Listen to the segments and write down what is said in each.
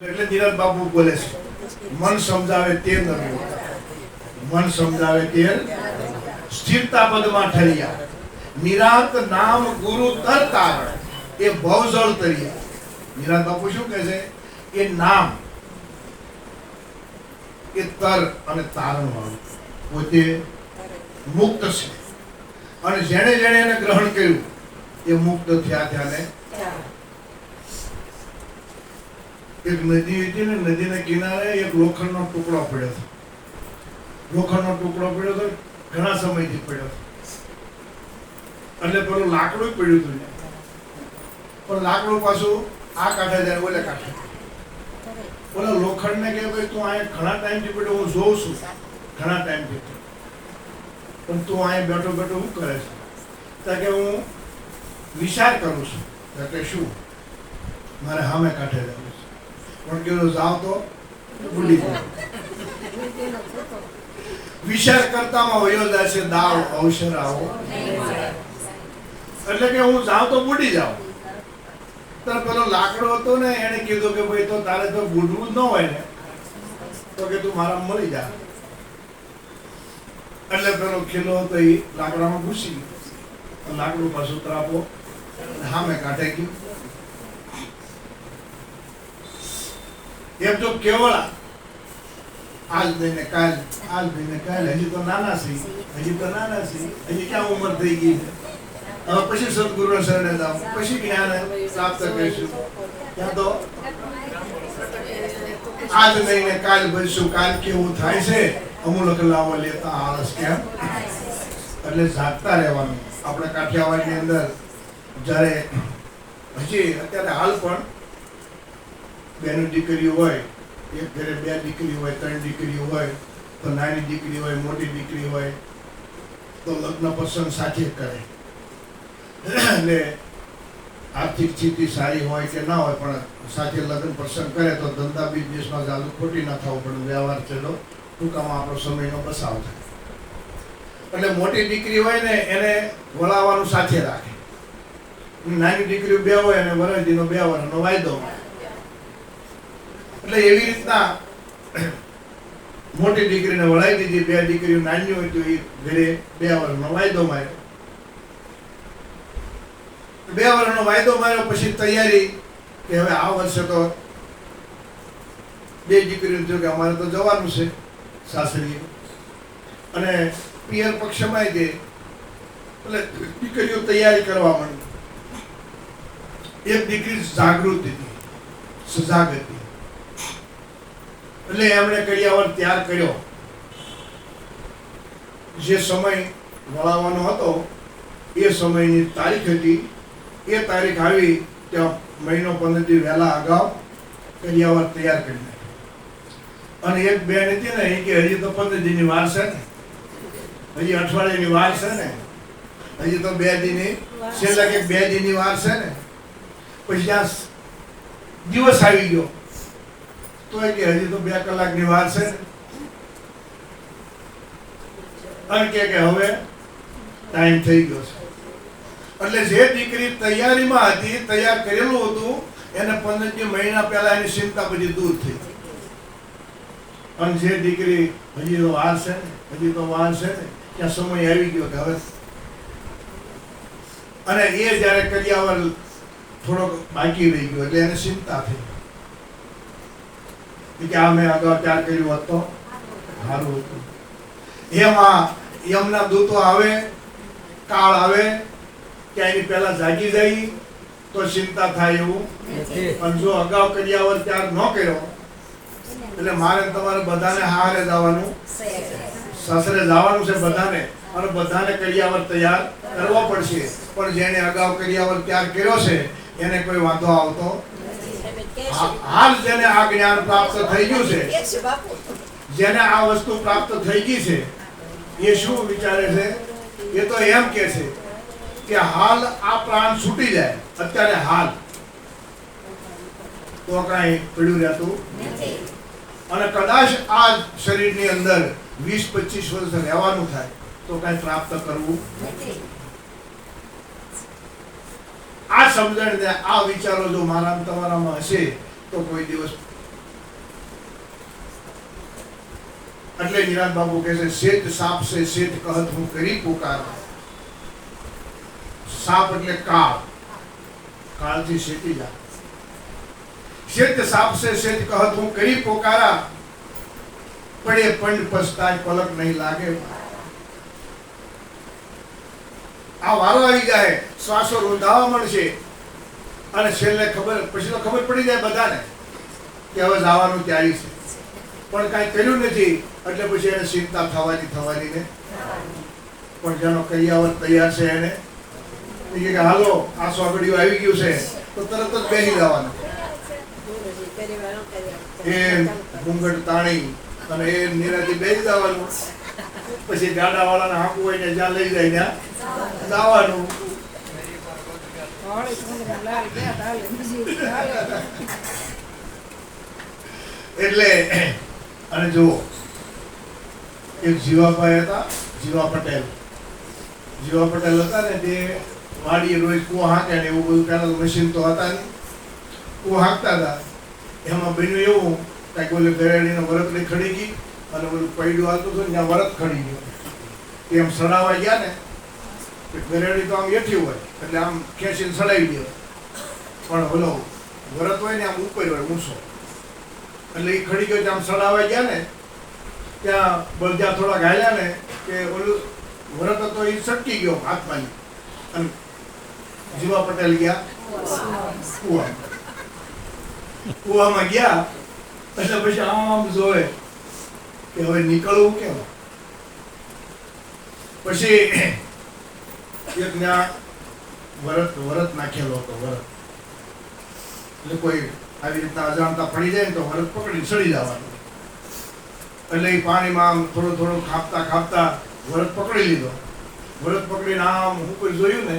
એટલે ધીરજ બાપુ બોલે છે, મન સમજાવે તે નરવું, મન સમજાવે તે સ્થિરતા પદમાં ઠરિયા, નિરાંત નામ ગુરુ તર તારણ, એ ભવજળ તરિયા. નિરાંત બાપુ શું કહે છે? એ નામ એ તર અને તારણ વાળું પોતે મુક્ત છે, અને જેણે જેણે એને ગ્રહણ કર્યું એ મુક્ત થયા થયા. એક નદી હતી ને, નદીના કિનારે એક લોખંડનો ટુકડો પડ્યો હતો. લોખંડનો ટુકડો પડ્યો હતો, ઘણા સમયથી પડ્યો હતો. એટલે પેલું લાકડું પડ્યું હતું, પણ લાકડું પાછું આ કાંઠે જાય, ઓલે કાંઠે. ઓલા લોખંડને કે ભાઈ તું અહીંયા ઘણા ટાઈમથી પડ્યો, હું જોઉં છું ઘણા ટાઈમથી, પણ તું અહીંયા બેઠો બેઠો શું કરે છે? ત્યાં કે હું વિચાર કરું છું. કે શું? મારે સામે કાંઠે જવું છે, પણ કેવું જાવ તો ભૂલી ગયો. વિચાર કરતામાં વયો જાય છે દાવ અવસર આવો, એટલે કે હું જાઉં તો બુડી જાઉં. તો પેલો લાકડો હતો ને, એને કીધું કે ભાઈ તો તારે તો બુડવું જ ન હોય ને, તો કે તું મારા મળી જા. એટલે પેલો ખીલો હતો એ લાકડામાં ઘૂસી ગયો, લાકડું પાછું ત્રાપો સામે કાઢે ગયું. એમ તો કેવળ આજ દઈને કાલ, આજ દઈને કાલ, હજી તો નાના છે, હજી તો નાના છે, હજી ક્યાં ઉંમર થઈ ગઈ છે. હવે પછી સદગુરુ શરણે જાવ, પછી જ્ઞાન પ્રાપ્ત કરીશું. ત્યાં તો આજ દઈને કાલ બનશું, કાલ કેવું થાય છે અમુલક લાવો લેતા આળસ કેમ. એટલે જાગતા રહેવાનું. આપણે કાઠિયાવાડની અંદર જ્યારે હજી અત્યારે હાલ પણ બેનો દીકરીઓ હોય, એક ઘરે બે દીકરી હોય, ત્રણ દીકરીઓ હોય, તો નાની દીકરી હોય, મોટી દીકરી હોય, તો લગ્ન પ્રસંગ સાથે કરે. એટલે આર્થિક સ્થિતિ સારી હોય કે ના હોય, પણ સાથે લગ્ન પ્રસંગ કરે તો ધંધા બિઝનેસમાં ચાલુ ખોટી ના થવું પડે, વ્યવહાર ચલો ટૂંકામાં આપણો સમયનો બચાવ થાય. એટલે મોટી દીકરી હોય ને એને વળાવવાનું સાથે રાખે, નાની દીકરીઓ બે હોય અને વરસદીનો 2 વર્ષનો વાયદો. એટલે એવી રીતના મોટી દીકરીને વળાવી દીધી, 2 દીકરીઓ નાની હોય તો એ ઘરે 2 વર્ષનો વાયદો માર્યો. 2 વર્ષનો વાયદો માર્યો પછી તૈયારી કે હવે આ વર્ષે તો 2 દીકરીઓ થયું કે અમારે તો જવાનું છે સાસરીએ, અને પિયર પક્ષમાં ગઈ. એટલે દીકરીઓ તૈયારી કરવા માંડી. એક દીકરી જાગૃત હતી, સજાગ હતી, એટલે એમણે કરિયાવર તૈયાર કર્યો. જે સમય વળાવવાનો હતો એ સમયની તારીખ હતી. એ તારીખ આવી ત્યાં મહિનો 15 દી વહેલા અગાઉ કરિયાવર તૈયાર કરી નાખ્યો. અને એક બેન હતી ને, એ કે હજી તો 15 દીની વાર છે ને, હજી અઠવાડિયાની વાર છે ને, હજી તો 2 દીની, છેલ્લા કે 2 દીની વાર છે ને. પછી ત્યાં દિવસ આવી ગયો તો એ કે હજી તો 2 કલાકની વાર છે, અને કે હવે ટાઈમ થઈ ગયો છે. એટલે જે દીકરી તૈયારીમાં હતી, તૈયાર કરેલું હતું, એને 15 મહિના પહેલા એની ચિંતા પછી દૂર થઈ. અને જે દીકરી હજી તો વાર છે ને, હજી તો વાર છે ને, ત્યાં સમય આવી ગયો કે હવે. અને એ જયારે કરિયાવર થોડોક બાકી રહી ગયો એટલે એને ચિંતા થઈ કે આ મેં અગાઉ ત્યાર કર્યું હોત તો સારું હતું. એમાં યમના દૂતો આવે, કાળ આવે કે એની પહેલા જાગી જાય તો ચિંતા થાય એવું. પણ જો અગાઉ કરિયાવર ત્યાર ન કર્યો એટલે મારે તમારે બધાને હારે જવાનું, સાસરે જવાનું છે બધાને, અને બધાને કરિયાવર તૈયાર કરવો પડશે. પણ જેને અગાઉ કરિયાવર તૈયાર કર્યો છે એને કોઈ વાંધો આવતો. હાલ જેને આ જ્ઞાન પ્રાપ્ત થઈ ગયું છે, જેને આ વસ્તુ પ્રાપ્ત થઈ ગઈ છે, એ શું વિચારે છે? એ તો એમ કે છે કે હાલ આ પ્રાણ છૂટી જાય, અત્યારે હાલ તો કઈ પડ્યું રહેતું નથી. અને કદાચ આ શરીરની અંદર 20-25 વર્ષ રહેવાનું થાય તો કઈ પ્રાપ્ત કરવું નથી. આ સમજણ ને આ વિચારો જો મારા તમારામાં હશે તો કોઈ દિવસ એટલે નિરાંત બાબુ કહે છે શેઠ સાપ સે શેઠ કહત હું કરી પુકાર. સાપ એટલે કાળ, કાળથી શેઠી જા. શેઠ સાપ સે શેઠ કહત હું કરી પોકારા, પડે પંડ પસ્તાય પલક નહીં લાગે. આ વારો આવી જાય, શ્વાસો રૂંધાવા મળશે અને છેલ્લે પછી તો ખબર પડી જાય બધાને કે હવે જવાનું તૈયારી છે, પણ કાંઈ કર્યું નથી એટલે પછી એને ચિંતા થવાની ને. પણ જેનો કૈયાવર તૈયાર છે એને કે હાલો આ સોગડિયું આવી ગયું છે તો તરત જ બેસી જવાનું. એ ઘૂંઘટ તાણી અને એ નિરાથી બેસી જવાનું. પછી ગાડા વાળાને હાંકવું હોય ને જ્યાં લઈ જાય ત્યાં જવાનું. એટલે અને જુઓ એક જીવાભાઈ હતા, જીવા પટેલ હતા ને તે વાડીએ રોજ કૂવા હાંકે ને એવું બધું. પહેલા મશીન તો હતા નહીં, કૂવા હાંકતા હતા. એમાં બન્યું એવું કાંઈક ઓલી ગરેડીનો વરતડી ખડી ગઈ અને ઓલું પૈડું આવતું હતું ને ત્યાં વરત ખડી ગયું. એમ સડાવા ગયા ને ગરેડી તો આમ એઠી હોય એટલે આમ ખેંચીને સડાવી દે, પણ ઓલો વરત હોય ને આમ ઉપર હોય ઊંચો એટલે એ ખડી ગયો. આમ સડાવા ગયા ને ત્યાં બળદિયા થોડા ઘાલ્યા ને કે ઓલું વરત હતો એ સટકી ગયો હાથમાં. અને જીવા પટેલ ગયા કૂવામાં ગયા એટલે પછી આમ જોવે કે હવે નીકળવું કેમ. પછી એક ત્યાં વરત નાખેલો હતો. વરત એટલે કોઈ આવી રીતના અજાણતા પડી જાય ને તો વરત પકડી ચડી જવાનું. એટલે એ પાણીમાં આમ થોડું ખાપતા વરત પકડી લીધો. વરત પકડીને આમ ઉપર જોયું ને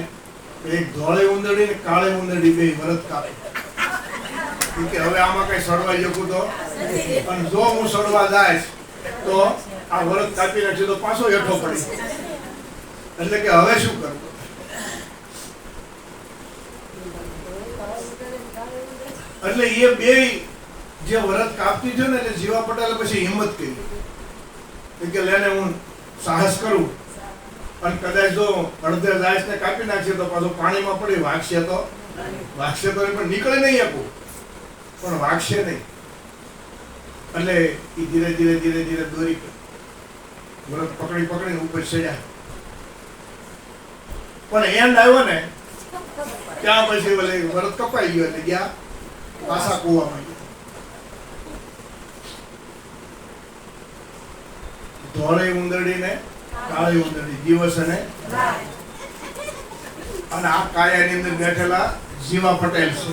એક ધોળે ઉંદરડી ને કાળે ઉંદરડી બે વરત કાપે કે હવે આમાં કઈ સડવાઈ શકું તો, અને જો હું સડવા જાય તો આ વરત કાપી નાખશે તો પાછો હેઠો પડી. એટલે કે હવે શું કરવું. એટલે એ બે જે વરત કાપતી છે ને એટલે જીવા પટેલે પછી હિંમત કરી કે લેને હું સાહસ કરું અને કદાચ જો અડધે જાય ને કાપી નાખશે તો પાછું પાણીમાં પડી વાગશે તો પણ નીકળે નહીં આપું, પણ વાગશે નહીં. એટલે એ ધીરે દોરી વરત પકડીને ઉપર ચડ્યા. પણ એન્ડ આવ્યો ને ત્યાં પછી વરત કપાઈ ગયો એટલે ગયા પાછા કૂવામાં ગયા. ધોળે ઉંદરડી ને કાળી ઉંદરડી, દિવસ અને આ કાયાની અંદર બેઠેલા જીવા પટેલ છે.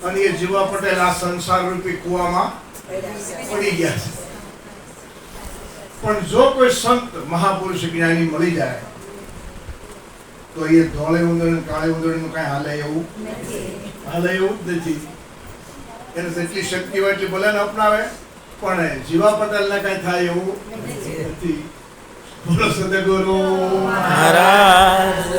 અને એ જીવા પટેલ આ સંસાર રૂપી કૂવામાં પડી ગયા છે. પણ જો કોઈ સંત મહાપુરુષ જ્ઞાની મળી જાય તો એ ધોળે ઉંદરડી કાળી ઉંદરડી નું કઈ હાલે એવું જ નથી. એને જેટલી શક્તિ હોય એટલી ભલે ને અપનાવે, પણ જીવા પટેલ ને કઈ થાય એવું નથી. બોલો સદગુરુ મહારાજ.